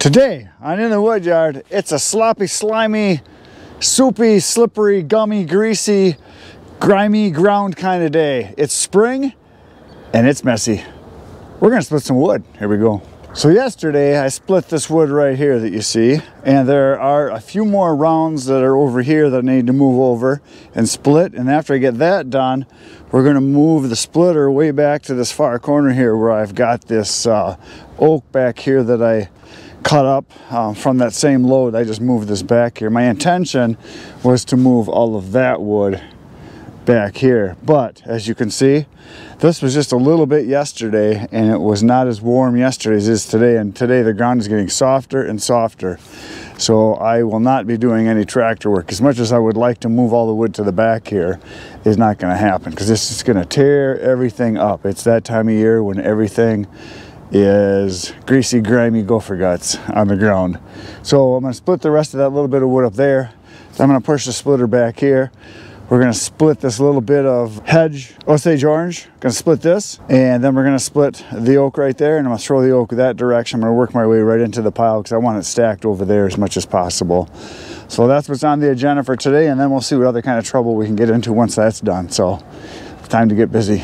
Today on In the Woodyard, it's a sloppy, slimy, soupy, slippery, gummy, greasy, grimy ground kind of day. It's spring and it's messy. We're gonna split some wood. Here we go. So yesterday I split this wood right here that you see, and there are a few more rounds that are over here that I need to move over and split. And after I get that done, we're gonna move the splitter way back to this far corner here where I've got this oak back here that I cut up from that same load. I just moved this back here. My intention was to move all of that wood back here, but as you can see, this was just a little bit yesterday and it was not as warm yesterday as it is today, and today the ground is getting softer and softer. So I will not be doing any tractor work. As much as I would like to move all the wood to the back here, is not going to happen because this is going to tear everything up. It's that time of year when everything is greasy, grimy gopher guts on the ground. So I'm going to split the rest of that little bit of wood up there. So I'm going to push the splitter back here. We're going to split this little bit of hedge Osage orange. Going to split this, and then we're going to split the oak right there, and I'm going to throw the oak that direction. I'm going to work my way right into the pile because I want it stacked over there as much as possible. So that's what's on the agenda for today, and then we'll see what other kind of trouble we can get into once that's done. So time to get busy.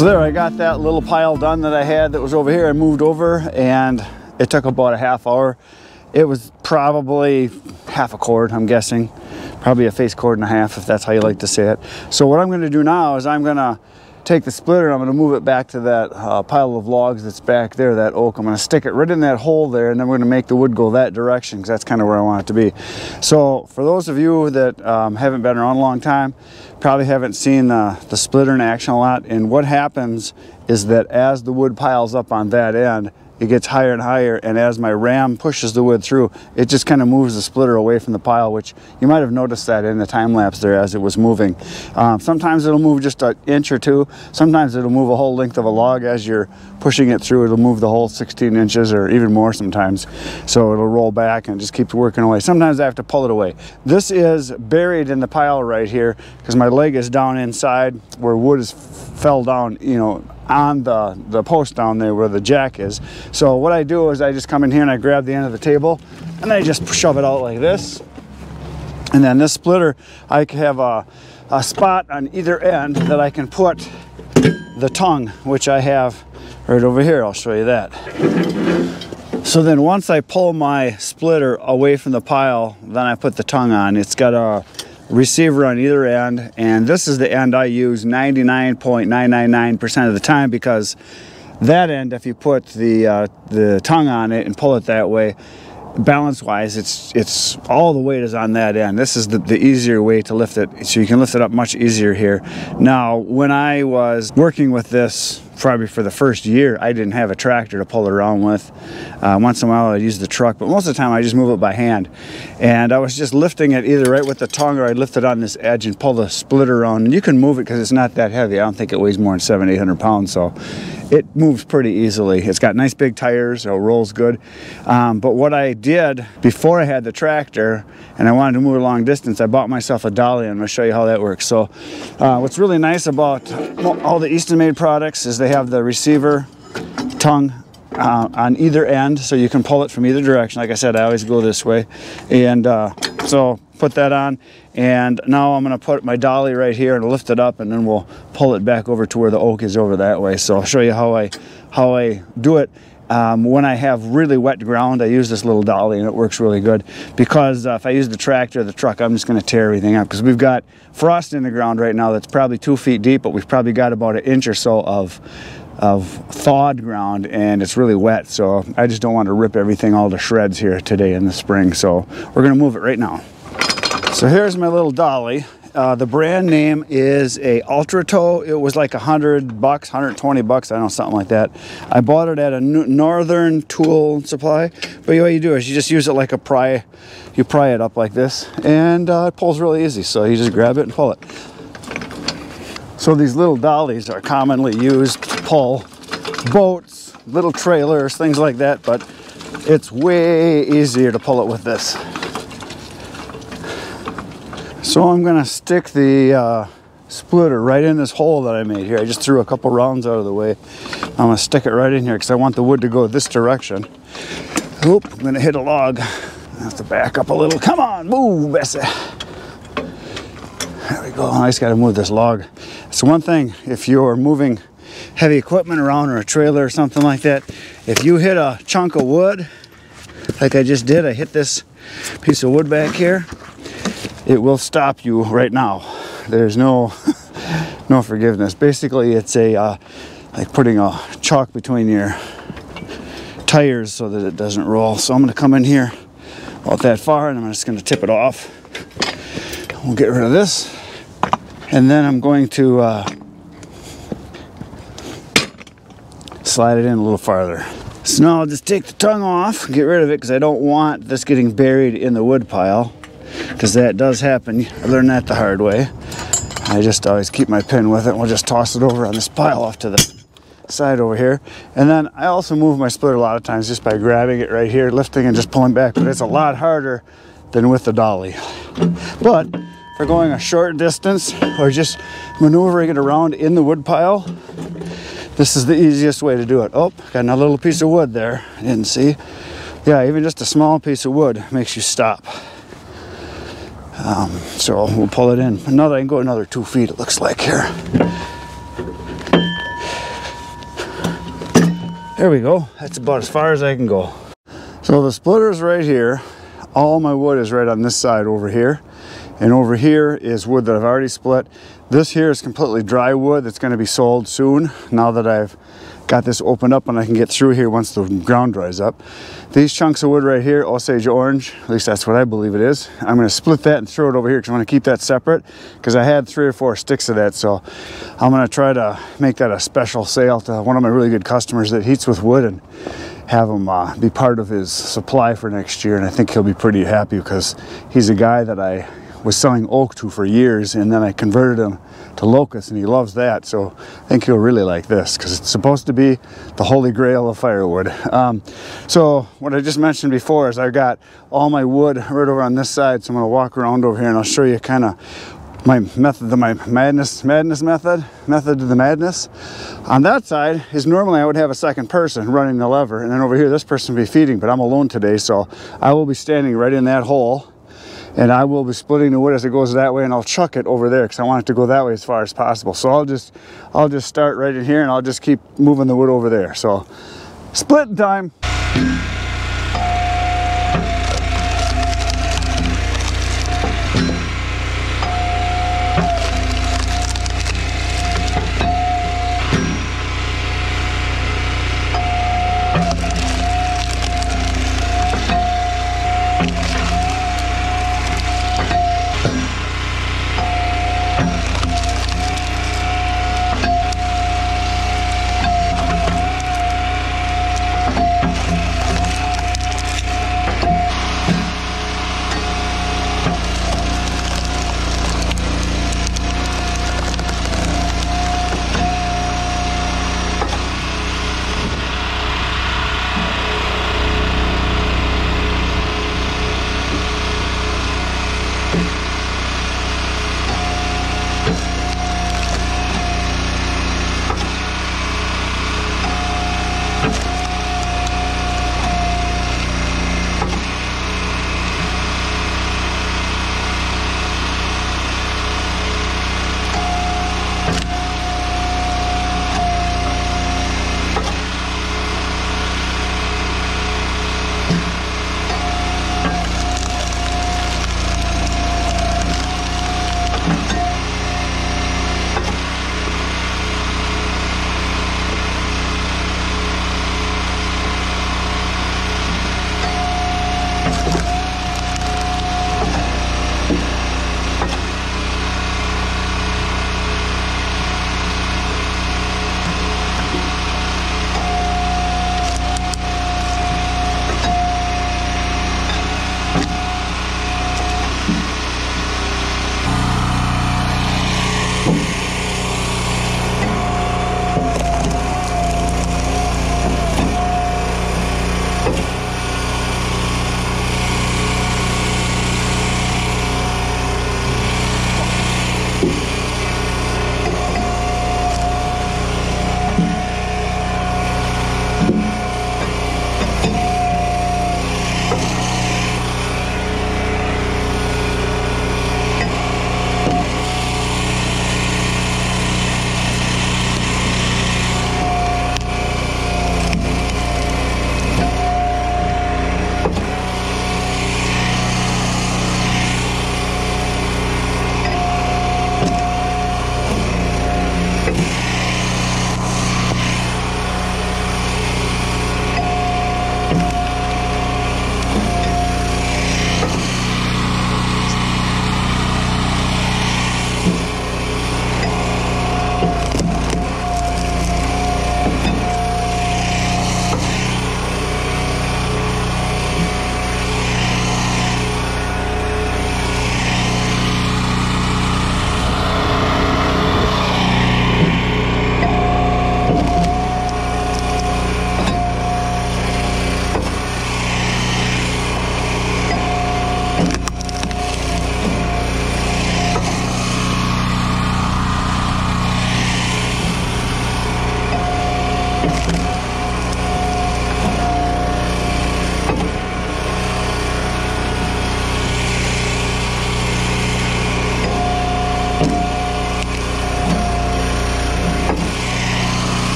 So there, I got that little pile done that I had that was over here. I moved over and it took about a half hour. It was probably half a cord, I'm guessing. Probably a face cord and a half, if that's how you like to say it. So what I'm going to do now is I'm going to take the splitter and I'm going to move it back to that pile of logs that's back there, that oak. I'm going to stick it right in that hole there, and then we're going to make the wood go that direction, because that's kind of where I want it to be. So for those of you that haven't been around a long time, probably haven't seen the splitter in action a lot, and what happens is that as the wood piles up on that end, it gets higher and higher, and as my ram pushes the wood through, it just kind of moves the splitter away from the pile, which you might have noticed that in the time lapse there as it was moving. Sometimes it'll move just an inch or two. Sometimes it'll move a whole length of a log as you're pushing it through. It'll move the whole 16 inches or even more sometimes. So it'll roll back and just keeps working away. Sometimes I have to pull it away. This is buried in the pile right here because my leg is down inside where wood fell down, you know, on the post down there where the jack is. So what I do is I just come in here and I grab the end of the table and I just shove it out like this. And then this splitter, I have a spot on either end that I can put the tongue, which I have right over here. I'll show you that. So then once I pull my splitter away from the pile, then I put the tongue on. It's got a receiver on either end, and this is the end I use 99.999% of the time, because that end, if you put the tongue on it and pull it that way, balance wise, it's all the weight is on that end. This is the easier way to lift it, so you can lift it up much easier here. Now when I was working with this probably for the first year, I didn't have a tractor to pull it around with. Once in a while I'd use the truck, but most of the time I just move it by hand. And I was just lifting it either right with the tongue, or I'd lift it on this edge and pull the splitter around. And you can move it because it's not that heavy. I don't think it weighs more than 700-800 pounds, so it moves pretty easily. It's got nice big tires, so it rolls good. But what I did before I had the tractor and I wanted to move a long distance, I bought myself a dolly, and I'm going to show you how that works. So what's really nice about all the Eastonmade products is they have the receiver tongue on either end, so you can pull it from either direction. Like I said, I always go this way. And so put that on, and now I'm going to put my dolly right here and lift it up, and then we'll pull it back over to where the oak is over that way. So I'll show you how I do it. When I have really wet ground, I use this little dolly, and it works really good, because if I use the tractor or the truck, I'm just going to tear everything up, because we've got frost in the ground right now that's probably 2 feet deep, but we've probably got about an inch or so of thawed ground, and it's really wet. So I just don't want to rip everything all to shreds here today in the spring. So we're going to move it right now. So here's my little dolly. The brand name is a Ultra Tow. It was like $100, $120, I don't know, something like that. I bought it at a Northern Tool Supply. But what you do is you just use it like a pry. You pry it up like this, and it pulls really easy. So you just grab it and pull it. So these little dollies are commonly used to pull boats, little trailers, things like that, but it's way easier to pull it with this. So I'm going to stick the splitter right in this hole that I made here. I just threw a couple rounds out of the way. I'm going to stick it right in here because I want the wood to go this direction. Oop, I'm going to hit a log. I have to back up a little. Come on, move, Bessie. There we go. I just got to move this log. So one thing, if you're moving heavy equipment around, or a trailer or something like that, if you hit a chunk of wood, like I just did, I hit this piece of wood back here, it will stop you right now. There's no forgiveness. Basically, it's like putting a chalk between your tires so that it doesn't roll. So I'm going to come in here about that far, and I'm just going to tip it off. We'll get rid of this, and then I'm going to slide it in a little farther. So now I'll just take the tongue off, get rid of it, because I don't want this getting buried in the wood pile, because that does happen. I learned that the hard way. I just always keep my pin with it, and we'll just toss it over on this pile off to the side over here. And then I also move my splitter a lot of times just by grabbing it right here, lifting and just pulling back, but it's a lot harder than with the dolly. But for going a short distance or just maneuvering it around in the wood pile, this is the easiest way to do it. Oh, got another little piece of wood there. I didn't see. Yeah, even just a small piece of wood makes you stop. So we'll pull it in. I can go another 2 feet, it looks like here. There we go. That's about as far as I can go. So the splitter's right here. All my wood is right on this side over here. And over here is wood that I've already split. This here is completely dry wood that's going to be sold soon, now that I've got this opened up and I can get through here once the ground dries up. These chunks of wood right here, Osage orange, at least that's what I believe it is. I'm going to split that and throw it over here because I want to keep that separate, because I had 3 or 4 sticks of that. So I'm going to try to make that a special sale to one of my really good customers that heats with wood, and have him be part of his supply for next year. And I think he'll be pretty happy, because he's a guy that I was selling oak to for years, and then I converted him to locust, and he loves that. So I think he'll really like this, because it's supposed to be the holy grail of firewood. So what I just mentioned before is I've got all my wood right over on this side, so I'm going to walk around over here and I'll show you kind of my method, my madness method to the madness. On that side is normally I would have a second person running the lever, and then over here this person would be feeding, but I'm alone today, so I will be standing right in that hole, and I will be splitting the wood as it goes that way, and I'll chuck it over there because I want it to go that way as far as possible. So I'll just start right in here, and I'll just keep moving the wood over there. So splitting time.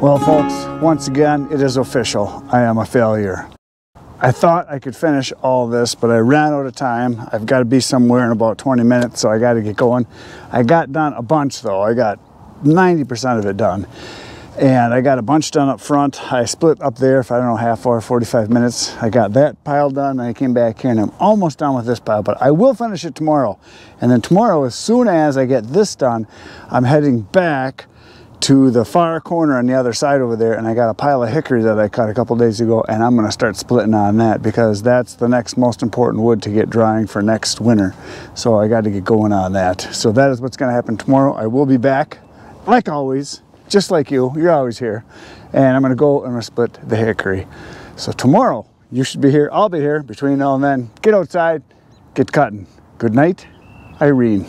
Well, folks, once again, it is official. I am a failure. I thought I could finish all this, but I ran out of time. I've got to be somewhere in about 20 minutes, so I got to get going. I got done a bunch, though. I got 90% of it done. And I got a bunch done up front. I split up there for, I don't know, half hour, 45 minutes. I got that pile done, and I came back here, and I'm almost done with this pile, but I will finish it tomorrow. And then tomorrow, as soon as I get this done, I'm heading back to the far corner on the other side over there, and I got a pile of hickory that I cut a couple days ago, and I'm gonna start splitting on that because that's the next most important wood to get drying for next winter. So I got to get going on that. So that is what's gonna happen tomorrow. I will be back, like always, just like you're always here. And I'm gonna go and split the hickory. So tomorrow, you should be here, I'll be here. Between now and then, get outside, get cutting. Good night, Irene.